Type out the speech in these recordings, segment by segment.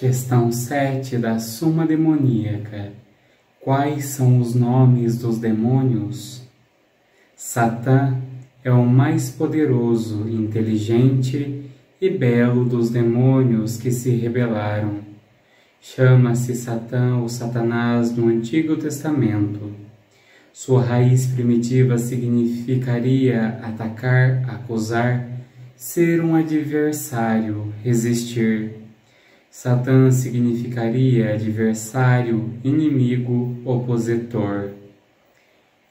Questão 7 da Suma Demoníaca. Quais são os nomes dos demônios? Satã é o mais poderoso, inteligente e belo dos demônios que se rebelaram. Chama-se Satã ou Satanás no Antigo Testamento. Sua raiz primitiva significaria atacar, acusar, ser um adversário, resistir. Satã significaria adversário, inimigo, opositor.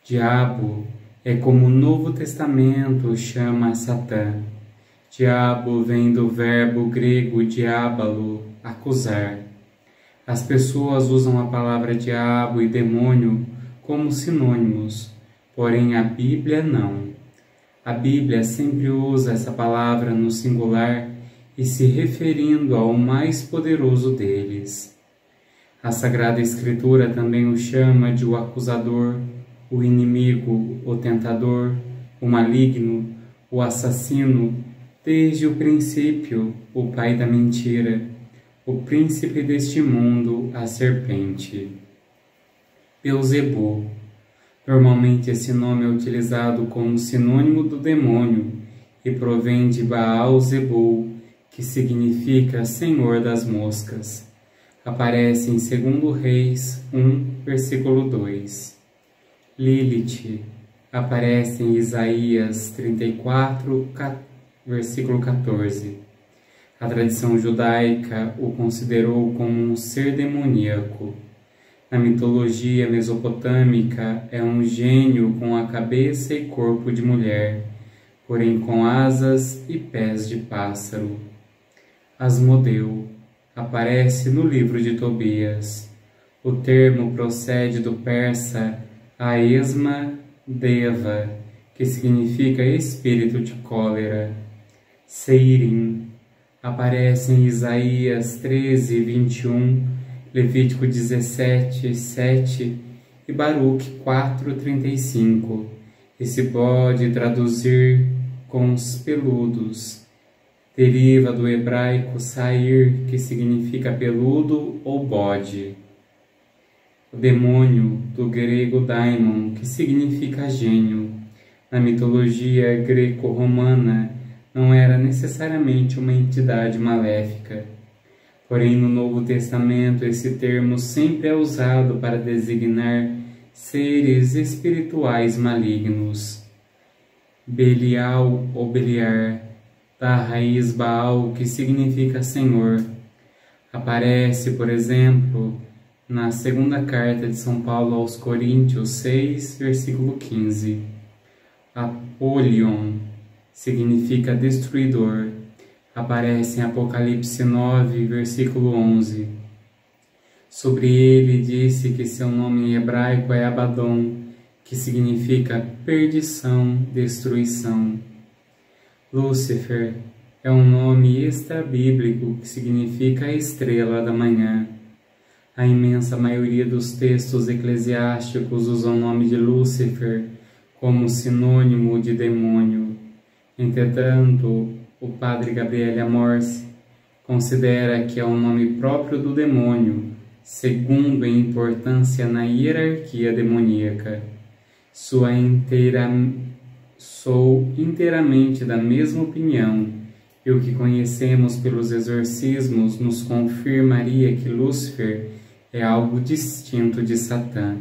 Diabo é como o Novo Testamento chama Satã. Diabo vem do verbo grego diabalo, acusar. As pessoas usam a palavra diabo e demônio como sinônimos, porém a Bíblia não. A Bíblia sempre usa essa palavra no singular e se referindo ao mais poderoso deles. A Sagrada Escritura também o chama de o acusador, o inimigo, o tentador, o maligno, o assassino, desde o princípio, o pai da mentira, o príncipe deste mundo, a serpente. Beelzebul. Normalmente esse nome é utilizado como sinônimo do demônio e provém de Baal-zebul, que significa Senhor das Moscas. Aparece em 2 Reis 1, versículo 2. Lilith aparece em Isaías 34, versículo 14. A tradição judaica o considerou como um ser demoníaco. Na mitologia mesopotâmica, é um gênio com a cabeça e corpo de mulher, porém com asas e pés de pássaro. Asmodeu aparece no livro de Tobias. O termo procede do persa Aesma Deva, que significa espírito de cólera. Seirim aparece em Isaías 13, 21, Levítico 17, 7 e Baruque 4, 35. E se pode traduzir com os peludos. Deriva do hebraico sair, que significa peludo ou bode. O demônio, do grego daimon, que significa gênio. Na mitologia greco-romana, não era necessariamente uma entidade maléfica. Porém, no Novo Testamento, esse termo sempre é usado para designar seres espirituais malignos. Belial ou Beliar, da raiz Baal, que significa Senhor. Aparece, por exemplo, na segunda carta de São Paulo aos Coríntios 6, versículo 15. Apolion significa destruidor. Aparece em Apocalipse 9, versículo 11. Sobre ele disse que seu nome em hebraico é Abaddon, que significa perdição, destruição. Lúcifer é um nome extra-bíblico que significa estrela da manhã. A imensa maioria dos textos eclesiásticos usam o nome de Lúcifer como sinônimo de demônio. Entretanto, o padre Gabriel Amorsi considera que é o nome próprio do demônio, segundo em importância na hierarquia demoníaca. Sou inteiramente da mesma opinião, e o que conhecemos pelos exorcismos nos confirmaria que Lúcifer é algo distinto de Satã.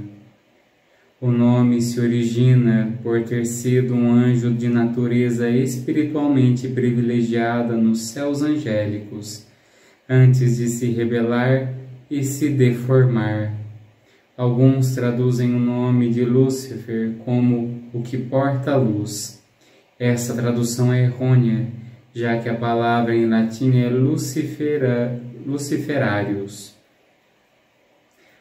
O nome se origina por ter sido um anjo de natureza espiritualmente privilegiada nos céus angélicos, antes de se rebelar e se deformar. Alguns traduzem o nome de Lúcifer como o que porta a luz. Essa tradução é errônea, já que a palavra em latim é Luciferarius.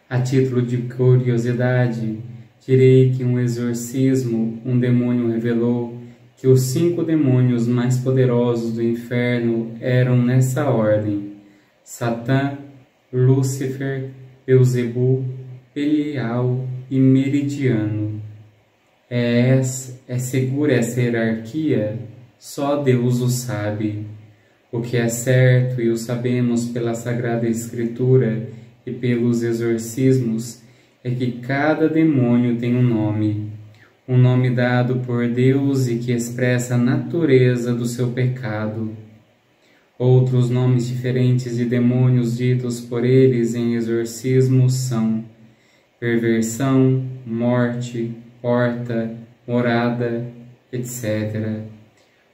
A título de curiosidade, direi que em um exorcismo, um demônio revelou que os 5 demônios mais poderosos do inferno eram nessa ordem: Satã, Lúcifer, Beelzebul, Belial e Meridiano. É segura essa hierarquia? Só Deus o sabe. O que é certo, e o sabemos pela Sagrada Escritura e pelos exorcismos, é que cada demônio tem um nome dado por Deus e que expressa a natureza do seu pecado. Outros nomes diferentes de demônios ditos por eles em exorcismos são perversão, morte, porta, morada, etc.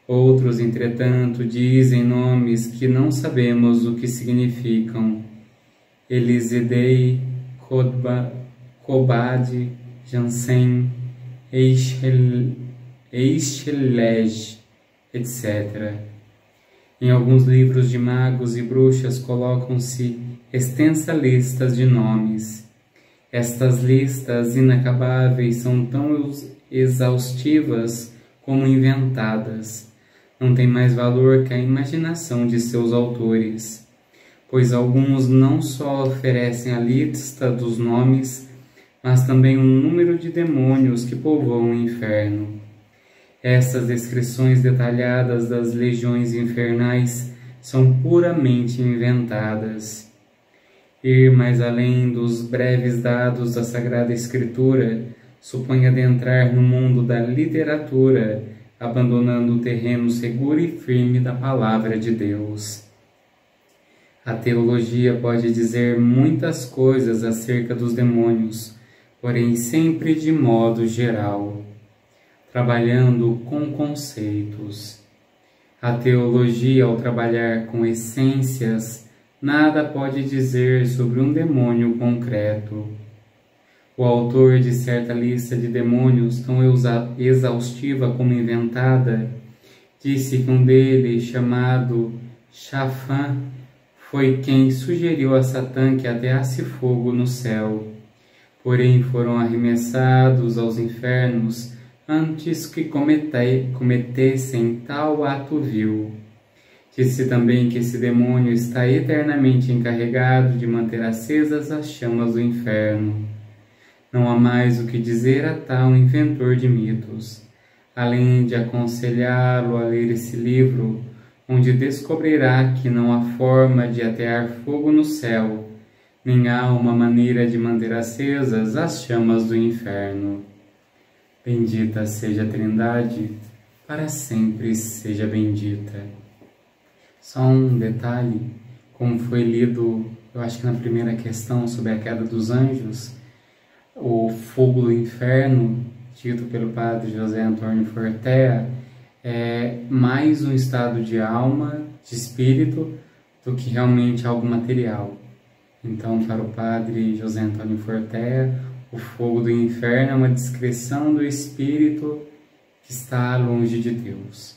Outros, entretanto, dizem nomes que não sabemos o que significam: Elisidei, Kobad, Jansen, Eixelej, etc. Em alguns livros de magos e bruxas colocam-se extensas listas de nomes. Estas listas inacabáveis são tão exaustivas como inventadas. Não tem mais valor que a imaginação de seus autores, pois alguns não só oferecem a lista dos nomes, mas também o número de demônios que povoam o inferno. Essas descrições detalhadas das legiões infernais são puramente inventadas. Ir mais além dos breves dados da Sagrada Escritura supõe adentrar no mundo da literatura, abandonando o terreno seguro e firme da Palavra de Deus. A teologia pode dizer muitas coisas acerca dos demônios, porém sempre de modo geral, trabalhando com conceitos. A teologia, ao trabalhar com essências, nada pode dizer sobre um demônio concreto. O autor de certa lista de demônios, tão exaustiva como inventada, disse que um deles, chamado Chafã, foi quem sugeriu a Satã que ateasse fogo no céu. Porém foram arremessados aos infernos antes que cometessem tal ato vil. Disse também que esse demônio está eternamente encarregado de manter acesas as chamas do inferno. Não há mais o que dizer a tal inventor de mitos, além de aconselhá-lo a ler esse livro, onde descobrirá que não há forma de atear fogo no céu, nem há uma maneira de manter acesas as chamas do inferno. Bendita seja a Trindade, para sempre seja bendita. Só um detalhe, como foi lido, eu acho que na primeira questão sobre a queda dos anjos, o fogo do inferno, dito pelo padre José Antônio Fortea, é mais um estado de alma, de espírito, do que realmente algo material. Então, para o padre José Antônio Fortea, o fogo do inferno é uma descrição do espírito que está longe de Deus.